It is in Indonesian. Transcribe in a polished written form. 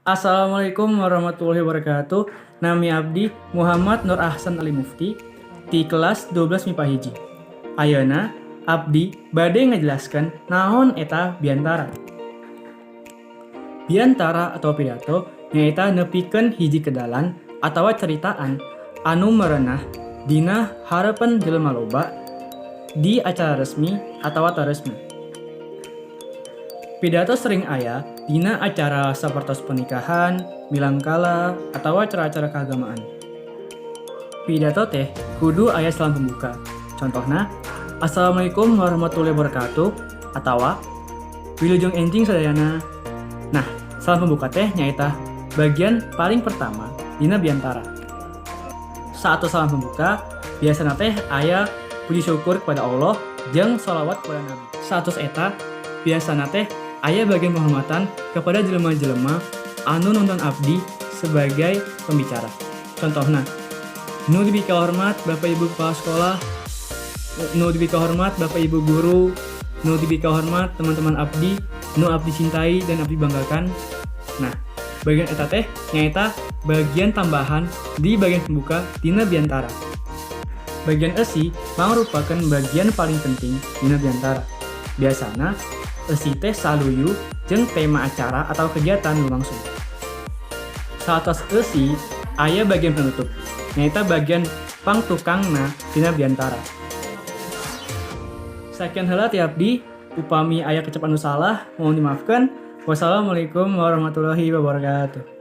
Assalamualaikum warahmatullahi wabarakatuh. Nami abdi Muhammad Nur Ahsan Ali Mufti di kelas 12 MIPA hiji. Ayeuna abdi bade ngajelaskeun naon eta biantara. Biantara atau pidato nyaeta nepikeun hiji kedalan atawa ceritaan anu merenah dina harapan jelema loba di acara resmi atawa taresmi. Pidato sering aya dina acara sapertos pernikahan, milangkala, atau acara-acara keagamaan. Pidato teh kudu aya salam pembuka. Contohna, Assalamualaikum warahmatullahi wabarakatuh, atawa Wilujeng enjing sadayana. Nah, salam pembuka teh nyaita bagian paling pertama dina biantara. Saat salam pembuka, biasana teh aya puji syukur kepada Allah jeung sholawat kepada Nabi. Satus eta biasana teh aya bagian penghormatan kepada jelema-jelema anu nonton abdi sebagai pembicara. Contohna, nu diberi hormat Bapak Ibu Kepala Sekolah, nu diberi hormat Bapak Ibu Guru, nu diberi hormat teman-teman abdi, nu abdi cintai dan abdi banggakan. Nah, bagian eta teh nyaeta bagian tambahan di bagian pembuka dina biantara. Bagian eusi merupakan bagian paling penting dina biantara. Biasana eusi teh saluyu jeung tema acara atau kegiatan langsung. Satos eusi aya bagian penutup, nyaeta bagian pangtukangna dina biantara. Sakian heula ti abdi, upami aya kecap anu salah mohon dimaafkan. Wassalamualaikum warahmatullahi wabarakatuh.